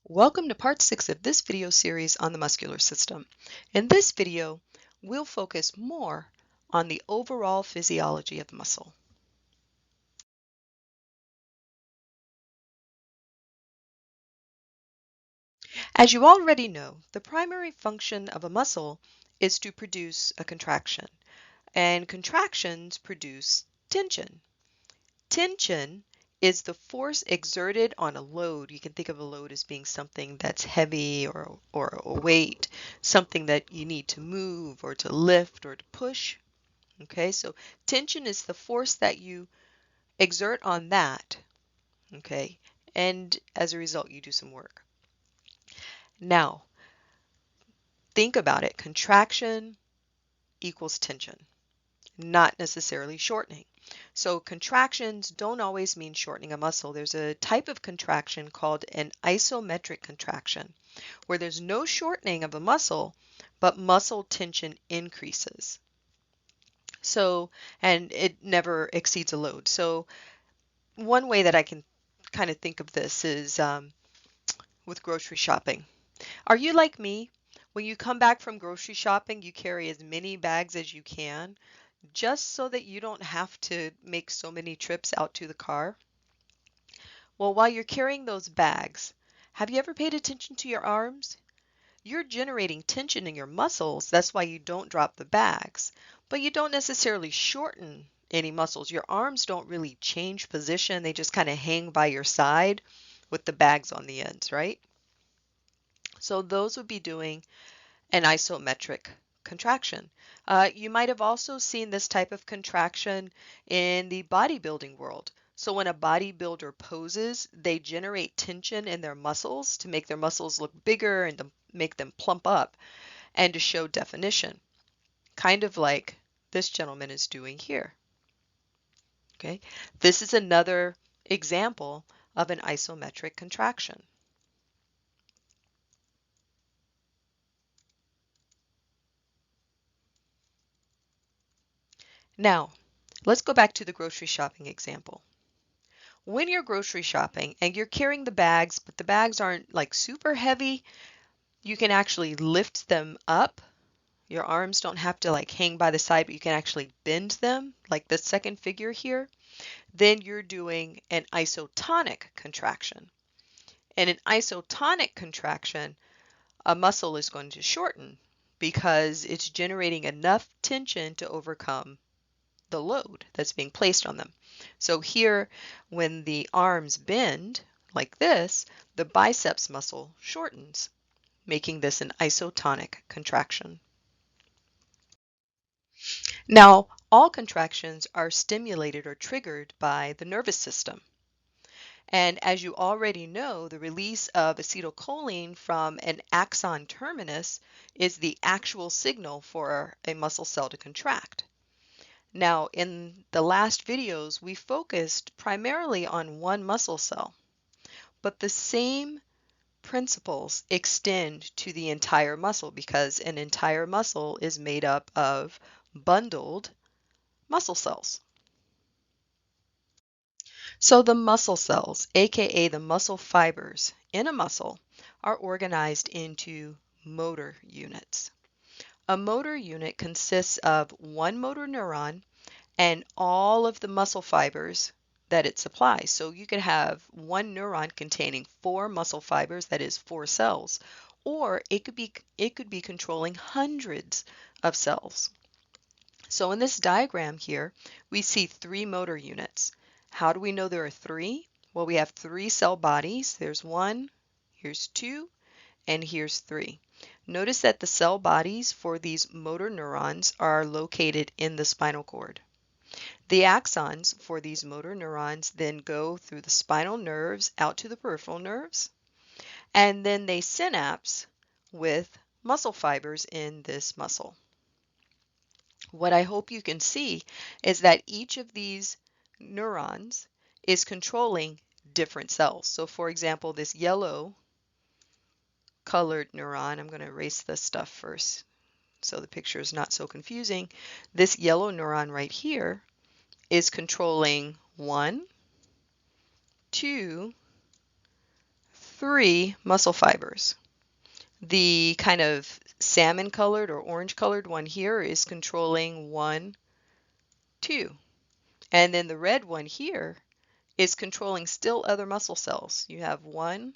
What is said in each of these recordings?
Welcome to part 6 of this video series on the muscular system. In this video, we'll focus more on the overall physiology of the muscle. As you already know, the primary function of a muscle is to produce a contraction, and contractions produce tension. Tension is the force exerted on a load. You can think of a load as being something that's heavy or a weight, something that you need to move or to lift or to push. Okay, so tension is the force that you exert on that. Okay, and as a result, you do some work. Now, think about it. Contraction equals tension, not necessarily shortening. So contractions don't always mean shortening a muscle. There's a type of contraction called an isometric contraction, where there's no shortening of a muscle, but muscle tension increases. So, and it never exceeds a load. So one way that I can kind of think of this is with grocery shopping. Are you like me? When you come back from grocery shopping, you carry as many bags as you can, just so that you don't have to make so many trips out to the car? Well, while you're carrying those bags, have you ever paid attention to your arms? You're generating tension in your muscles. That's why you don't drop the bags. But you don't necessarily shorten any muscles. Your arms don't really change position. They just kind of hang by your side with the bags on the ends, right? So those would be doing an isometric contraction. You might have also seen this type of contraction in the bodybuilding world. So when a bodybuilder poses, they generate tension in their muscles to make their muscles look bigger and to make them plump up and to show definition, kind of like this gentleman is doing here. Okay, this is another example of an isometric contraction. Now, let's go back to the grocery shopping example. When you're grocery shopping and you're carrying the bags, but the bags aren't like super heavy, you can actually lift them up. Your arms don't have to like hang by the side, but you can actually bend them, like the second figure here. Then you're doing an isotonic contraction. In an isotonic contraction, a muscle is going to shorten because it's generating enough tension to overcome the load that's being placed on them. So here, when the arms bend like this, the biceps muscle shortens, making this an isotonic contraction. Now, all contractions are stimulated or triggered by the nervous system. And as you already know, the release of acetylcholine from an axon terminus is the actual signal for a muscle cell to contract. Now, in the last videos, we focused primarily on one muscle cell, but the same principles extend to the entire muscle because an entire muscle is made up of bundled muscle cells. So the muscle cells, aka the muscle fibers in a muscle, are organized into motor units. A motor unit consists of one motor neuron and all of the muscle fibers that it supplies. So you could have one neuron containing 4 muscle fibers, that is 4 cells, or it could be controlling hundreds of cells. So in this diagram here, we see 3 motor units. How do we know there are 3? Well, we have 3 cell bodies. There's 1, here's 2, and here's 3. Notice that the cell bodies for these motor neurons are located in the spinal cord. The axons for these motor neurons then go through the spinal nerves out to the peripheral nerves, and then they synapse with muscle fibers in this muscle. What I hope you can see is that each of these neurons is controlling different cells. So for example, this yellow colored neuron, I'm going to erase this stuff first so the picture is not so confusing. This yellow neuron right here is controlling 1, 2, three muscle fibers. The kind of salmon colored or orange colored one here is controlling 1, 2. And then the red one here is controlling still other muscle cells. You have 1,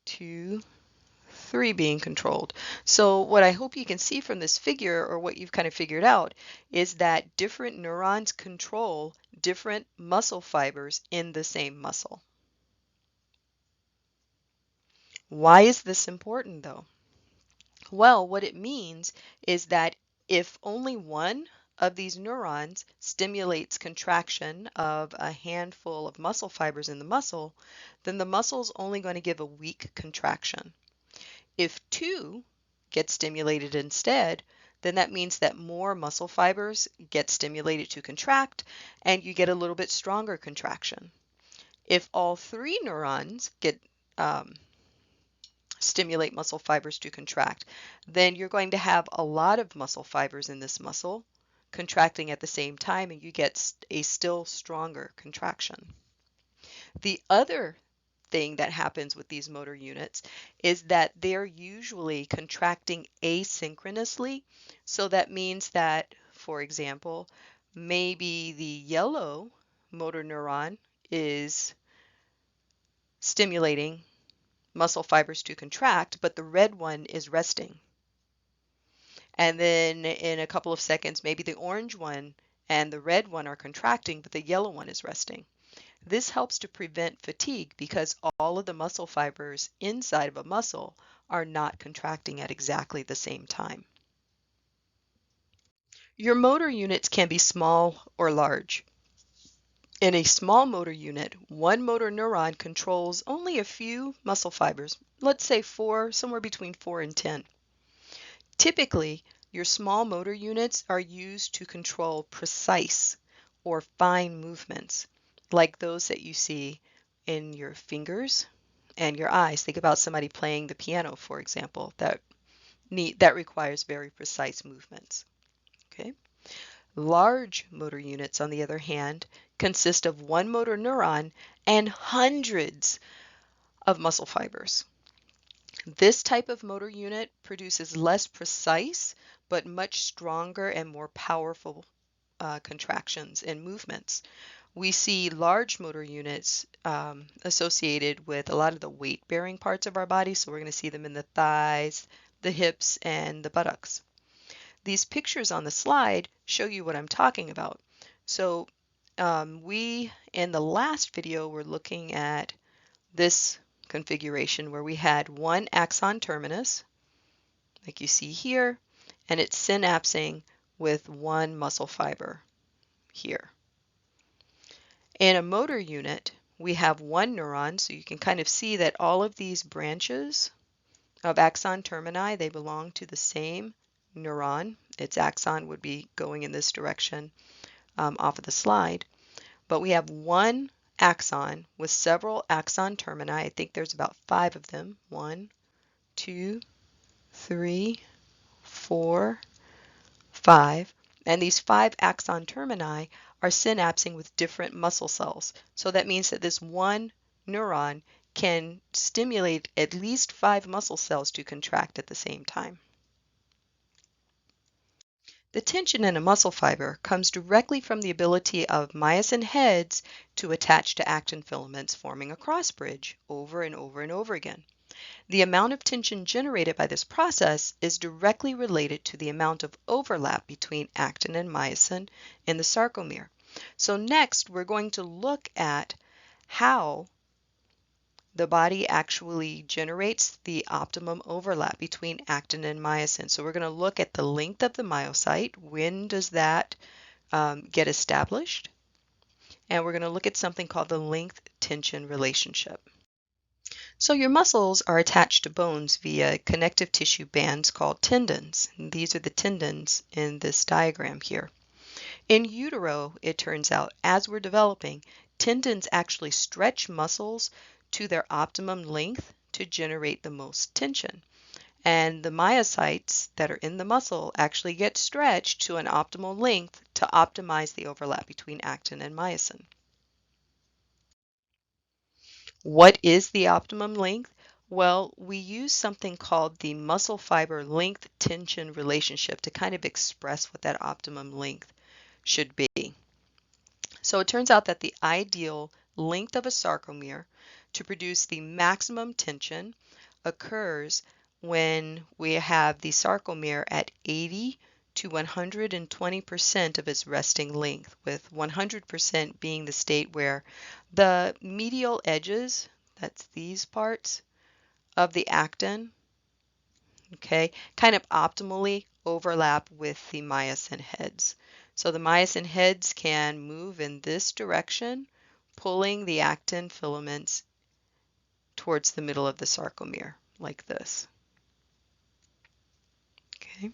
2, 3 being controlled. So what I hope you can see from this figure, or what you've kind of figured out, is that different neurons control different muscle fibers in the same muscle. Why is this important though? Well, what it means is that if only one of these neurons stimulates contraction of a handful of muscle fibers in the muscle, then the muscle is only going to give a weak contraction. If two get stimulated instead, then that means that more muscle fibers get stimulated to contract and you get a little bit stronger contraction. If all three neurons get stimulate muscle fibers to contract, then you're going to have a lot of muscle fibers in this muscle contracting at the same time and you get a still stronger contraction. The other thing that happens with these motor units is that they're usually contracting asynchronously. So that means that, for example, maybe the yellow motor neuron is stimulating muscle fibers to contract, but the red one is resting. And then in a couple of seconds, maybe the orange one and the red one are contracting, but the yellow one is resting. This helps to prevent fatigue because all of the muscle fibers inside of a muscle are not contracting at exactly the same time. Your motor units can be small or large. In a small motor unit, one motor neuron controls only a few muscle fibers, let's say somewhere between 4 and 10. Typically, your small motor units are used to control precise or fine movements, like those that you see in your fingers and your eyes. Think about somebody playing the piano, for example, that requires very precise movements. Okay? Large motor units, on the other hand, consist of one motor neuron and hundreds of muscle fibers. This type of motor unit produces less precise but much stronger and more powerful contractions and movements. We see large motor units associated with a lot of the weight-bearing parts of our body, so we're going to see them in the thighs, the hips, and the buttocks. These pictures on the slide show you what I'm talking about. So we, in the last video, were looking at this configuration where we had one axon terminus, like you see here, and it's synapsing with one muscle fiber here. In a motor unit, we have one neuron, so you can kind of see that all of these branches of axon termini, they belong to the same neuron. Its axon would be going in this direction off of the slide. But we have one axon with several axon termini. I think there's about 5 of them. 1, 2, 3, 4, 5. And these 5 axon termini are synapsing with different muscle cells. So that means that this one neuron can stimulate at least 5 muscle cells to contract at the same time. The tension in a muscle fiber comes directly from the ability of myosin heads to attach to actin filaments, forming a cross bridge over and over and over again. The amount of tension generated by this process is directly related to the amount of overlap between actin and myosin in the sarcomere. So next, we're going to look at how the body actually generates the optimum overlap between actin and myosin. So we're going to look at the length of the myocyte. When does that get established? And we're going to look at something called the length-tension relationship. So your muscles are attached to bones via connective tissue bands called tendons. And these are the tendons in this diagram here. In utero, it turns out, as we're developing, tendons actually stretch muscles to their optimum length to generate the most tension. And the myocytes that are in the muscle actually get stretched to an optimal length to optimize the overlap between actin and myosin. What is the optimum length? Well, we use something called the muscle fiber length tension relationship to kind of express what that optimum length should be. So it turns out that the ideal length of a sarcomere to produce the maximum tension occurs when we have the sarcomere at 80 to 120% of its resting length, with 100% being the state where the medial edges, that's these parts, of the actin, okay, kind of optimally overlap with the myosin heads. So the myosin heads can move in this direction, pulling the actin filaments towards the middle of the sarcomere, like this. Okay.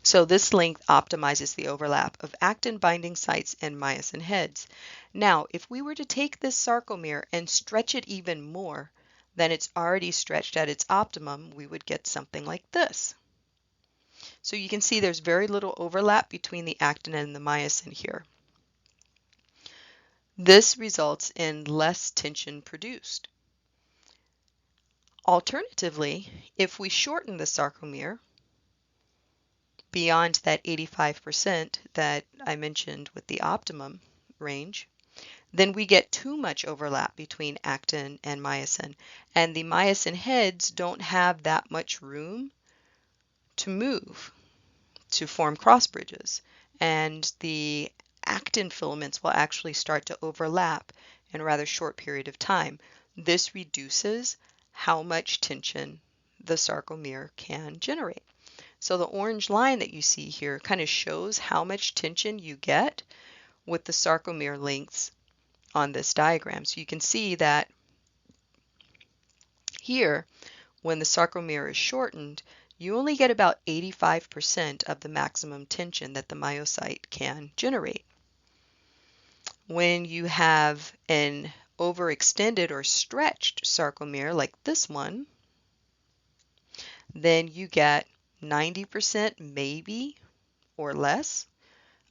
So this length optimizes the overlap of actin binding sites and myosin heads. Now, if we were to take this sarcomere and stretch it even more than it's already stretched at its optimum, we would get something like this. So you can see there's very little overlap between the actin and the myosin here. This results in less tension produced. Alternatively, if we shorten the sarcomere beyond that 85% that I mentioned with the optimum range, then we get too much overlap between actin and myosin, and the myosin heads don't have that much room to move to form cross bridges, and the actin filaments will actually start to overlap in a rather short period of time. This reduces how much tension the sarcomere can generate. So the orange line that you see here kind of shows how much tension you get with the sarcomere lengths on this diagram. So you can see that here, when the sarcomere is shortened, you only get about 85% of the maximum tension that the myocyte can generate. When you have an overextended or stretched sarcomere like this one, then you get 90% maybe or less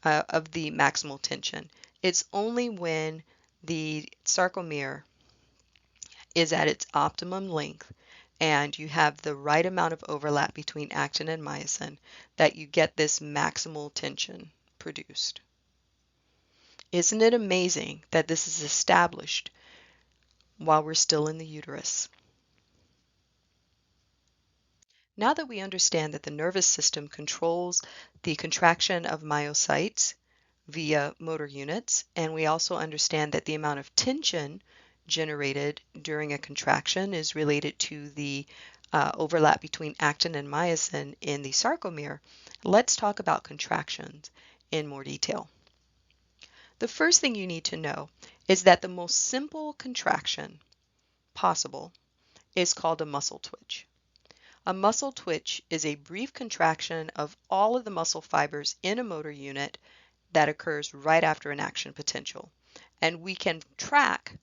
of the maximal tension. It's only when the sarcomere is at its optimum length and you have the right amount of overlap between actin and myosin that you get this maximal tension produced. Isn't it amazing that this is established while we're still in the uterus? Now that we understand that the nervous system controls the contraction of myocytes via motor units, and we also understand that the amount of tension generated during a contraction is related to the overlap between actin and myosin in the sarcomere, let's talk about contractions in more detail. The first thing you need to know is that the most simple contraction possible is called a muscle twitch. A muscle twitch is a brief contraction of all of the muscle fibers in a motor unit that occurs right after an action potential. And we can track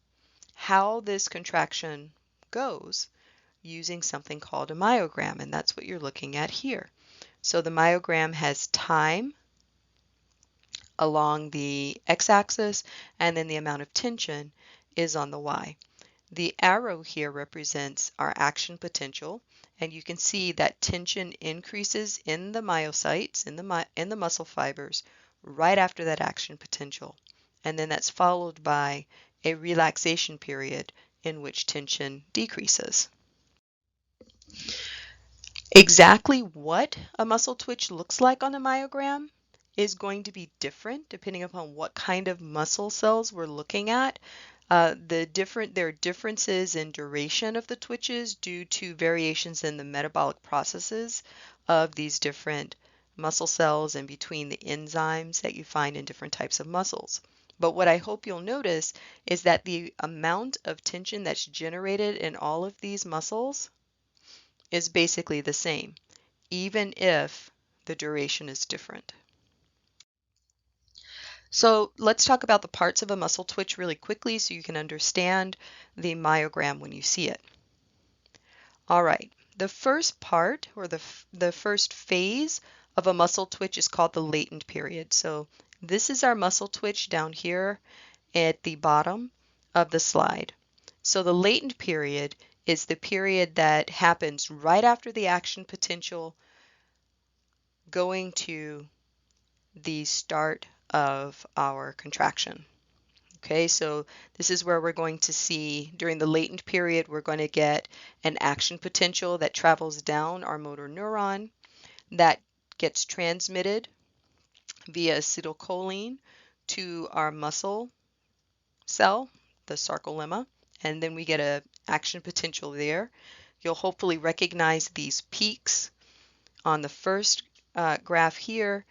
how this contraction goes using something called a myogram, and that's what you're looking at here. So the myogram has time along the x-axis, and then the amount of tension is on the y. The arrow here represents our action potential, and you can see that tension increases in the myocytes, in the muscle fibers, right after that action potential. And then that's followed by a relaxation period in which tension decreases. Exactly what a muscle twitch looks like on a myogram is going to be different depending upon what kind of muscle cells we're looking at. There are differences in duration of the twitches due to variations in the metabolic processes of these different muscle cells and between the enzymes that you find in different types of muscles. But what I hope you'll notice is that the amount of tension that's generated in all of these muscles is basically the same, even if the duration is different. So let's talk about the parts of a muscle twitch really quickly so you can understand the myogram when you see it. All right, the first part or the first phase of a muscle twitch is called the latent period. So this is our muscle twitch down here at the bottom of the slide. So the latent period is the period that happens right after the action potential going to the start of our contraction. Okay, so this is where we're going to see during the latent period, we're going to get an action potential that travels down our motor neuron that gets transmitted via acetylcholine to our muscle cell, the sarcolemma, and then we get an action potential there. You'll hopefully recognize these peaks on the first graph here,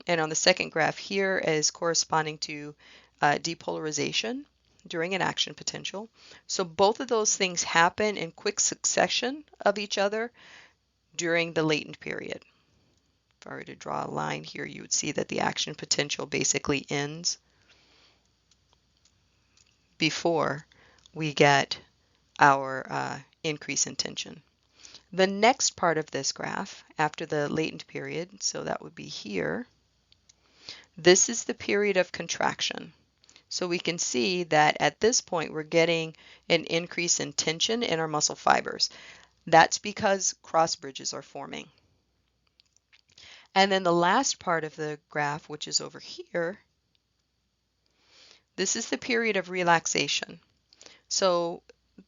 and on the second graph here as corresponding to depolarization during an action potential. So both of those things happen in quick succession of each other during the latent period. If I were to draw a line here, you would see that the action potential basically ends before we get our increase in tension. The next part of this graph after the latent period, so that would be here, this is the period of contraction. So we can see that at this point we're getting an increase in tension in our muscle fibers. That's because cross bridges are forming. And then the last part of the graph, which is over here, this is the period of relaxation. So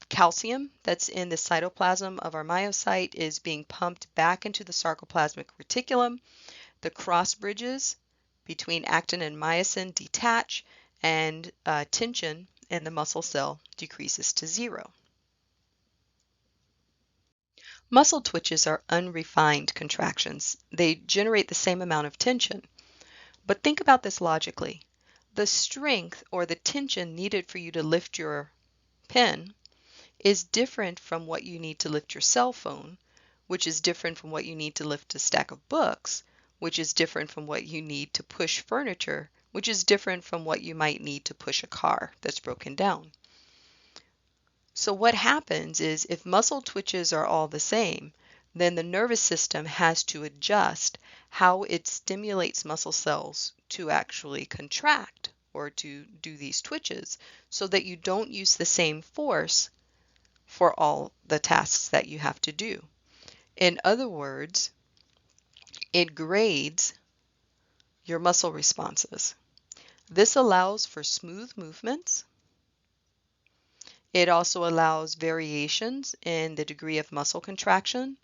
calcium that's in the cytoplasm of our myocyte is being pumped back into the sarcoplasmic reticulum. The cross bridges between actin and myosin detach, and tension in the muscle cell decreases to 0. Muscle twitches are unrefined contractions. They generate the same amount of tension. But think about this logically. The strength or the tension needed for you to lift your pen is different from what you need to lift your cell phone, which is different from what you need to lift a stack of books, which is different from what you need to push furniture, which is different from what you might need to push a car that's broken down. So what happens is if muscle twitches are all the same, then the nervous system has to adjust how it stimulates muscle cells to actually contract or to do these twitches so that you don't use the same force for all the tasks that you have to do. In other words, it grades your muscle responses. This allows for smooth movements. It also allows variations in the degree of muscle contraction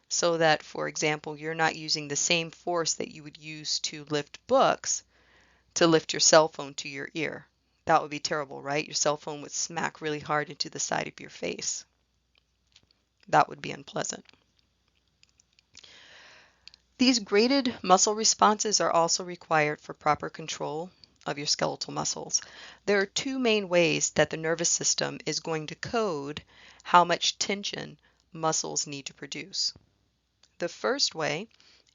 so that, for example, you're not using the same force that you would use to lift books to lift your cell phone to your ear. That would be terrible, right? Your cell phone would smack really hard into the side of your face. That would be unpleasant. These graded muscle responses are also required for proper control of your skeletal muscles. There are two main ways that the nervous system is going to code how much tension muscles need to produce. The first way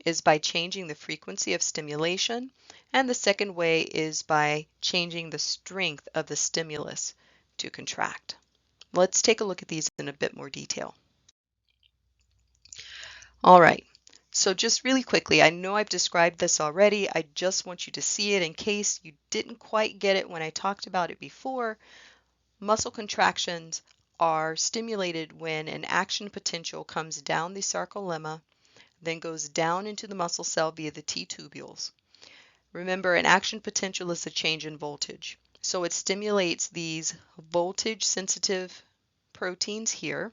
is by changing the frequency of stimulation, and the second way is by changing the strength of the stimulus to contract. Let's take a look at these in a bit more detail. All right. So just really quickly, I know I've described this already. I just want you to see it in case you didn't quite get it when I talked about it before. Muscle contractions are stimulated when an action potential comes down the sarcolemma, then goes down into the muscle cell via the T-tubules. Remember, an action potential is a change in voltage. So it stimulates these voltage-sensitive proteins here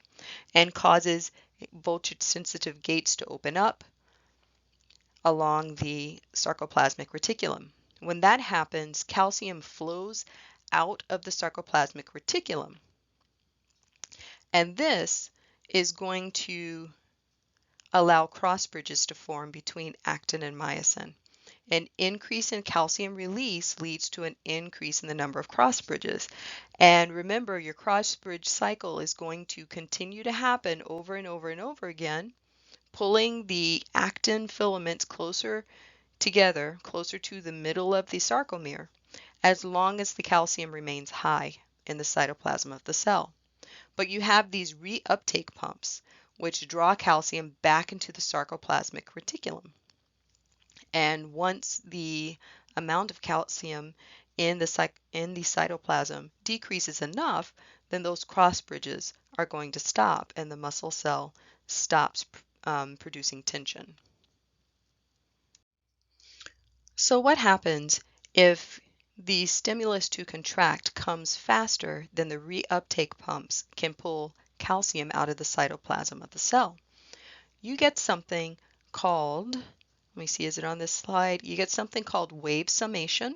and causes voltage-sensitive gates to open up along the sarcoplasmic reticulum. When that happens, calcium flows out of the sarcoplasmic reticulum. And this is going to allow cross bridges to form between actin and myosin. An increase in calcium release leads to an increase in the number of cross bridges. And remember, your cross bridge cycle is going to continue to happen over and over and over again, pulling the actin filaments closer together, closer to the middle of the sarcomere, as long as the calcium remains high in the cytoplasm of the cell. But you have these reuptake pumps, which draw calcium back into the sarcoplasmic reticulum. And once the amount of calcium in the cytoplasm decreases enough, then those cross bridges are going to stop and the muscle cell stops producing tension. So what happens if the stimulus to contract comes faster than the reuptake pumps can pull calcium out of the cytoplasm of the cell? You get something called, let me see, is it on this slide? You get something called wave summation.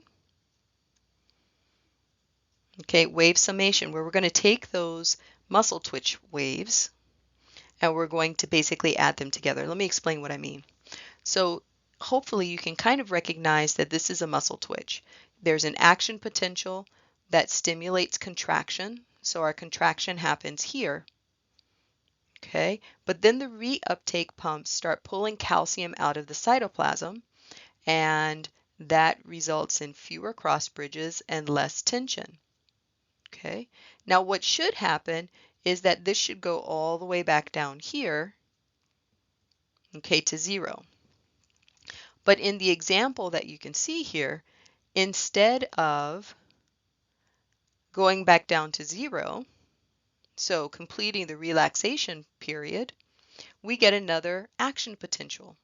Okay, wave summation, where we're going to take those muscle twitch waves and we're going to basically add them together. Let me explain what I mean. So hopefully you can kind of recognize that this is a muscle twitch. There's an action potential that stimulates contraction. So our contraction happens here. Okay, but then the reuptake pumps start pulling calcium out of the cytoplasm, and that results in fewer cross bridges and less tension. Okay, now what should happen is that this should go all the way back down here, okay, to 0. But in the example that you can see here, instead of going back down to 0, so completing the relaxation period, we get another action potential.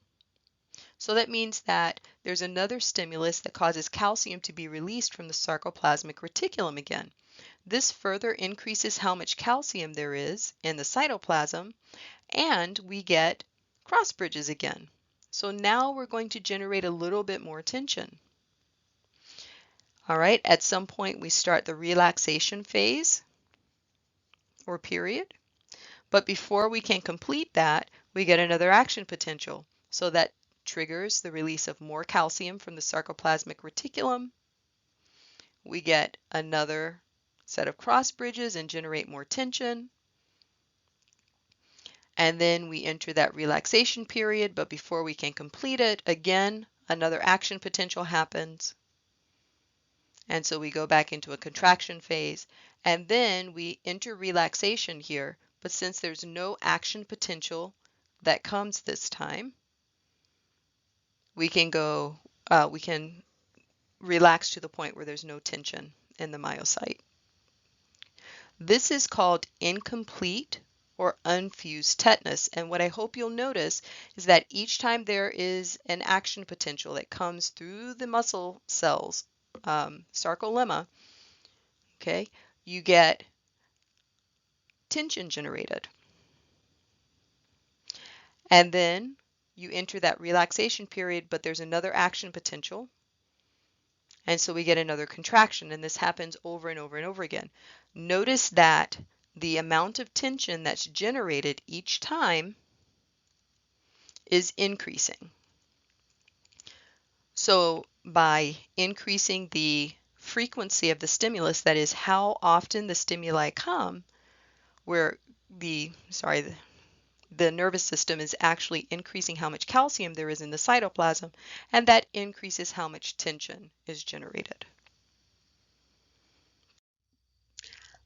So that means that there's another stimulus that causes calcium to be released from the sarcoplasmic reticulum again. This further increases how much calcium there is in the cytoplasm, and we get cross bridges again. So now we're going to generate a little bit more tension. All right, at some point we start the relaxation phase or period, but before we can complete that, we get another action potential. So that triggers the release of more calcium from the sarcoplasmic reticulum. We get another set of cross bridges and generate more tension. And then we enter that relaxation period, but before we can complete it, again, another action potential happens. And so we go back into a contraction phase, and then we enter relaxation here. But since there's no action potential that comes this time, we can relax to the point where there's no tension in the myocyte. This is called incomplete or unfused tetanus. And what I hope you'll notice is that each time there is an action potential that comes through the muscle cells, sarcolemma, okay, you get tension generated. And then you enter that relaxation period, but there's another action potential. And so we get another contraction, and this happens over and over and over again. Notice that the amount of tension that's generated each time is increasing. So by increasing the frequency of the stimulus, that is how often the stimuli come, where the nervous system is actually increasing how much calcium there is in the cytoplasm, and that increases how much tension is generated.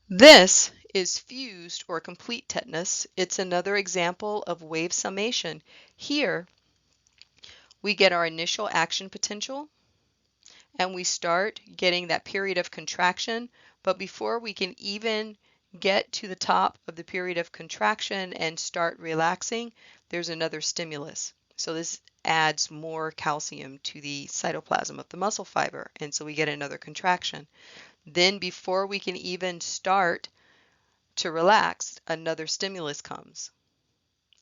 This is fused or complete tetanus. It's another example of wave summation. Here, we get our initial action potential, and we start getting that period of contraction, but before we can even get to the top of the period of contraction and start relaxing, there's another stimulus. So this adds more calcium to the cytoplasm of the muscle fiber, and so we get another contraction. Then before we can even start to relax, another stimulus comes.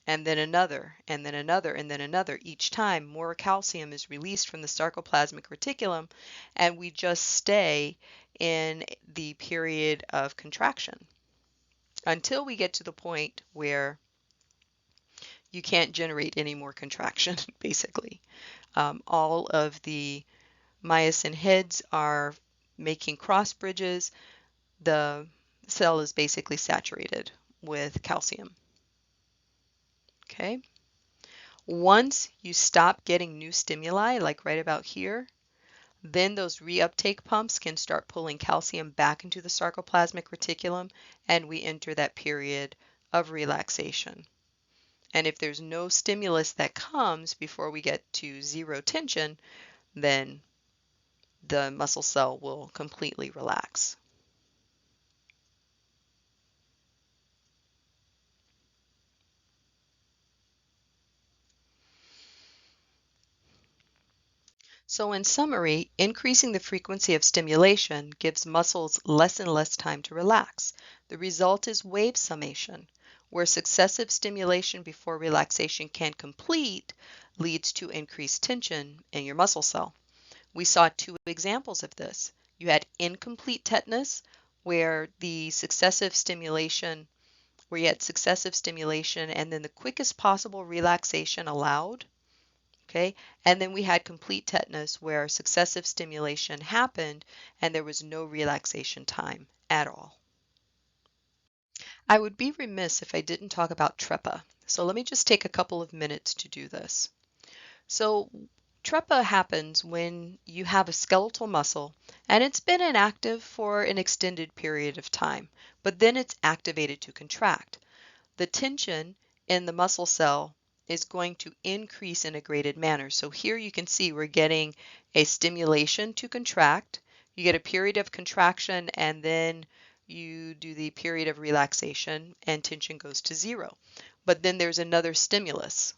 And then another, and then another, and then another. Each time more calcium is released from the sarcoplasmic reticulum, and we just stay in the period of contraction until we get to the point where you can't generate any more contraction, basically. All of the myosin heads are making cross bridges. The cell is basically saturated with calcium. Okay. Once you stop getting new stimuli, like right about here, then those reuptake pumps can start pulling calcium back into the sarcoplasmic reticulum, and we enter that period of relaxation. And if there's no stimulus that comes before we get to 0 tension, then the muscle cell will completely relax. So in summary, increasing the frequency of stimulation gives muscles less and less time to relax. The result is wave summation, where successive stimulation before relaxation can complete leads to increased tension in your muscle cell. We saw two examples of this. You had incomplete tetanus, where the successive stimulation, where you had successive stimulation and then the quickest possible relaxation allowed. Okay, and then we had complete tetanus where successive stimulation happened and there was no relaxation time at all. I would be remiss if I didn't talk about trepa. So let me just take a couple of minutes to do this. So trepa happens when you have a skeletal muscle and it's been inactive for an extended period of time, but then it's activated to contract. The tension in the muscle cell is going to increase in a graded manner. So here you can see we're getting a stimulation to contract. You get a period of contraction and then you do the period of relaxation and tension goes to zero. But then there's another stimulus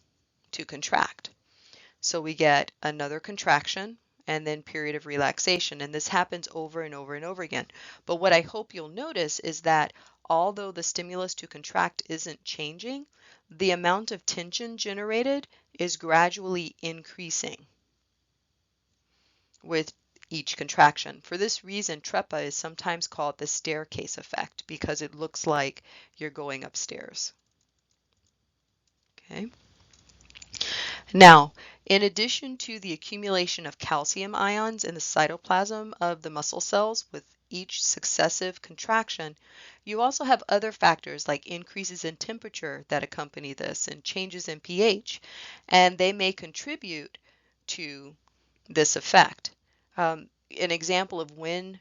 to contract. So we get another contraction and then period of relaxation. And this happens over and over and over again. But what I hope you'll notice is that although the stimulus to contract isn't changing, the amount of tension generated is gradually increasing with each contraction. For this reason, trepa is sometimes called the staircase effect because it looks like you're going upstairs. Okay. Now, in addition to the accumulation of calcium ions in the cytoplasm of the muscle cells with each successive contraction, you also have other factors like increases in temperature that accompany this and changes in pH, and they may contribute to this effect. An example of when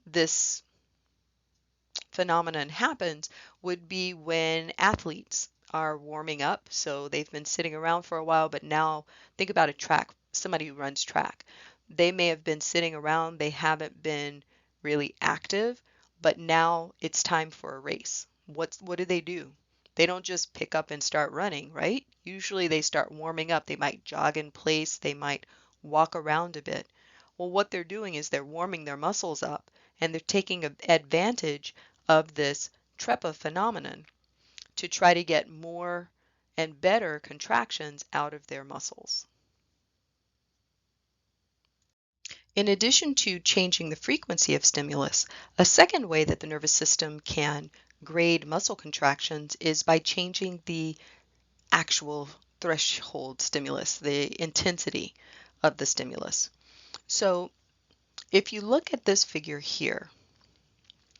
this phenomenon happens would be when athletes are warming up. So they've been sitting around for a while, but now think about a track, somebody who runs track. They may have been sitting around, they haven't been really active, but now it's time for a race. What do? They don't just pick up and start running, right? Usually they start warming up. They might jog in place, they might walk around a bit. Well, what they're doing is they're warming their muscles up and they're taking advantage of this trepa phenomenon to try to get more and better contractions out of their muscles. In addition to changing the frequency of stimulus, a second way that the nervous system can grade muscle contractions is by changing the actual threshold stimulus, the intensity of the stimulus. So if you look at this figure here,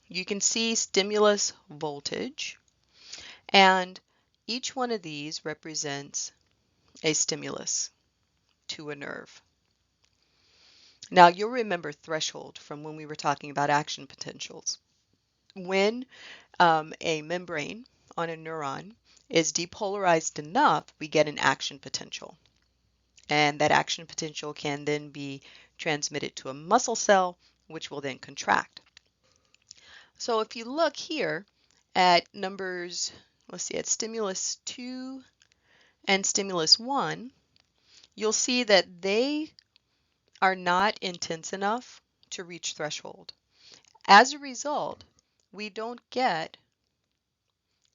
you can see stimulus voltage, and each one of these represents a stimulus to a nerve. Now you'll remember threshold from when we were talking about action potentials. When a membrane on a neuron is depolarized enough, we get an action potential. And that action potential can then be transmitted to a muscle cell, which will then contract. So if you look here at numbers, let's see, at stimulus 2 and stimulus 1, you'll see that they are not intense enough to reach threshold. As a result, we don't get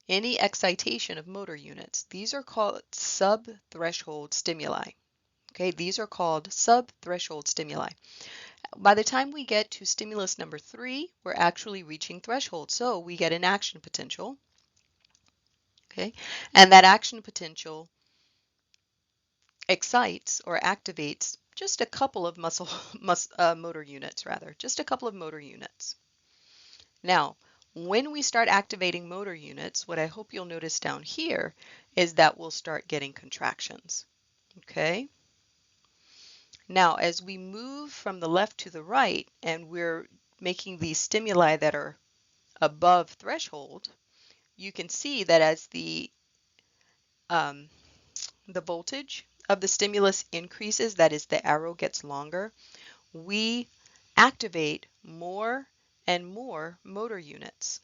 any excitation of motor units. These are called subthreshold stimuli. Okay, these are called subthreshold stimuli. By the time we get to stimulus number 3, we're actually reaching threshold. So we get an action potential. Okay, and that action potential excites or activates just a couple of motor units, just a couple of motor units. Now, when we start activating motor units, what I hope you'll notice down here is that we'll start getting contractions. Okay. Now, as we move from the left to the right and we're making these stimuli that are above threshold, you can see that as the voltage of the stimulus increases, that is, the arrow gets longer, we activate more and more motor units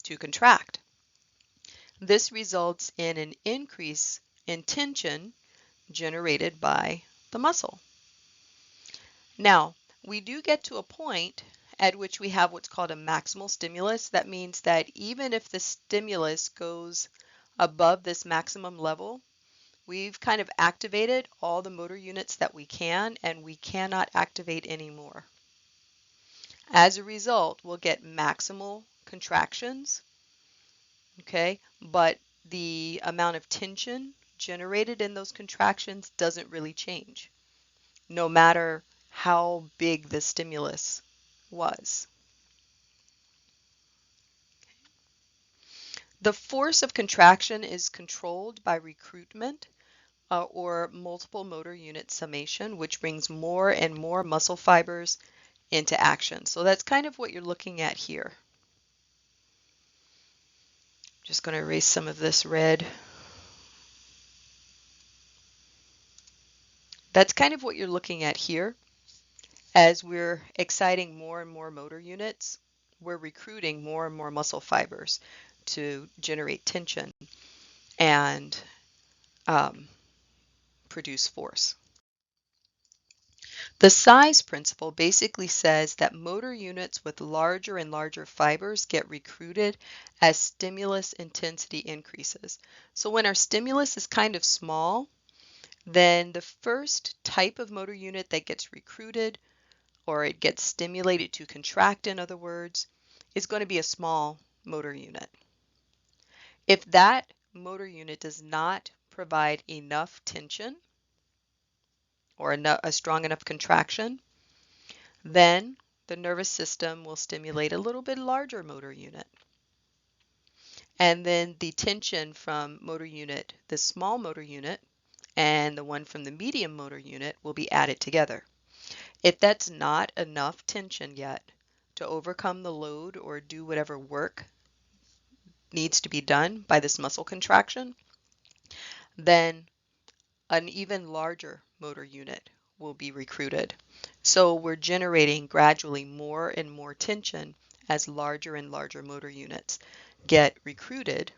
to contract. This results in an increase in tension generated by the muscle. Now, we do get to a point at which we have what's called a maximal stimulus. That means that even if the stimulus goes above this maximum level, we've kind of activated all the motor units that we can, and we cannot activate any more. As a result, we'll get maximal contractions, okay, but the amount of tension generated in those contractions doesn't really change, no matter how big the stimulus was. The force of contraction is controlled by recruitment or multiple motor unit summation, which brings more and more muscle fibers into action. So that's kind of what you're looking at here. Just going to erase some of this red. That's kind of what you're looking at here. As we're exciting more and more motor units, we're recruiting more and more muscle fibers to generate tension and produce force. The size principle basically says that motor units with larger and larger fibers get recruited as stimulus intensity increases. So when our stimulus is kind of small, then the first type of motor unit that gets recruited, or it gets stimulated to contract, in other words, is going to be a small motor unit. If that motor unit does not provide enough tension or a strong enough contraction, then the nervous system will stimulate a little bit larger motor unit. And then the tension from the small motor unit, and the one from the medium motor unit will be added together. If that's not enough tension yet to overcome the load or do whatever work needs to be done by this muscle contraction, then an even larger motor unit will be recruited. So we're generating gradually more and more tension as larger and larger motor units get recruited,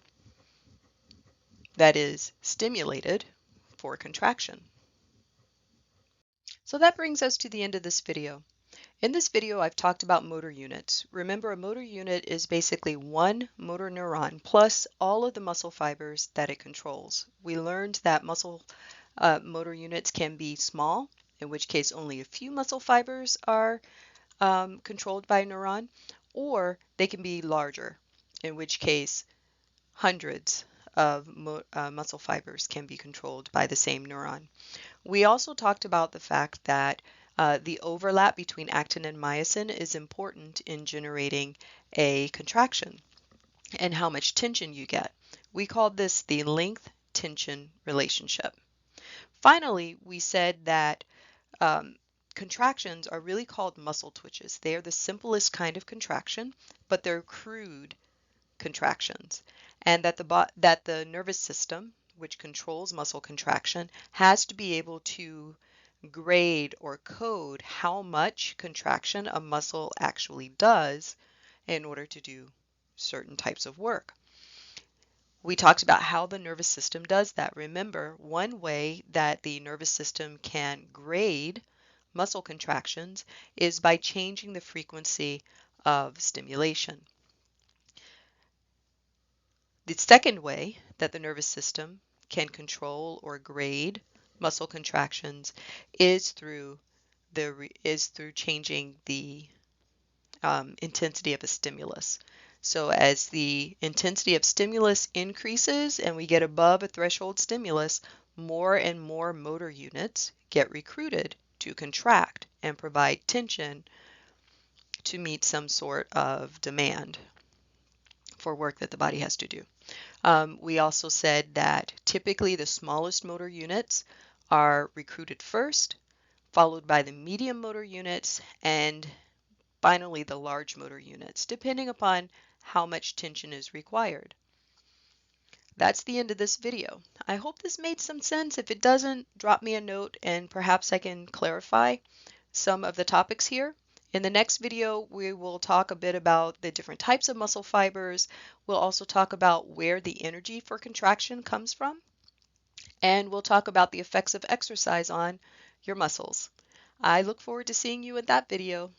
that is, stimulated for contraction. So that brings us to the end of this video. In this video, I've talked about motor units. Remember, a motor unit is basically one motor neuron plus all of the muscle fibers that it controls. We learned that motor units can be small, in which case only a few muscle fibers are controlled by a neuron, or they can be larger, in which case hundreds of muscle fibers can be controlled by the same neuron. We also talked about the fact that the overlap between actin and myosin is important in generating a contraction and how much tension you get. We called this the length-tension relationship. Finally, we said that contractions are really called muscle twitches. They are the simplest kind of contraction, but they're crude contractions, and that the nervous system, which controls muscle contraction, has to be able to grade or code how much contraction a muscle actually does in order to do certain types of work. We talked about how the nervous system does that. Remember, one way that the nervous system can grade muscle contractions is by changing the frequency of stimulation. The second way that the nervous system can control or grade muscle contractions is through changing the intensity of a stimulus. So as the intensity of stimulus increases and we get above a threshold stimulus, more and more motor units get recruited to contract and provide tension to meet some sort of demand for work that the body has to do. We also said that typically the smallest motor units are recruited first, followed by the medium motor units, and finally the large motor units, depending upon how much tension is required. That's the end of this video. I hope this made some sense. If it doesn't, drop me a note and perhaps I can clarify some of the topics here. In the next video, we will talk a bit about the different types of muscle fibers. We'll also talk about where the energy for contraction comes from, and we'll talk about the effects of exercise on your muscles. I look forward to seeing you in that video.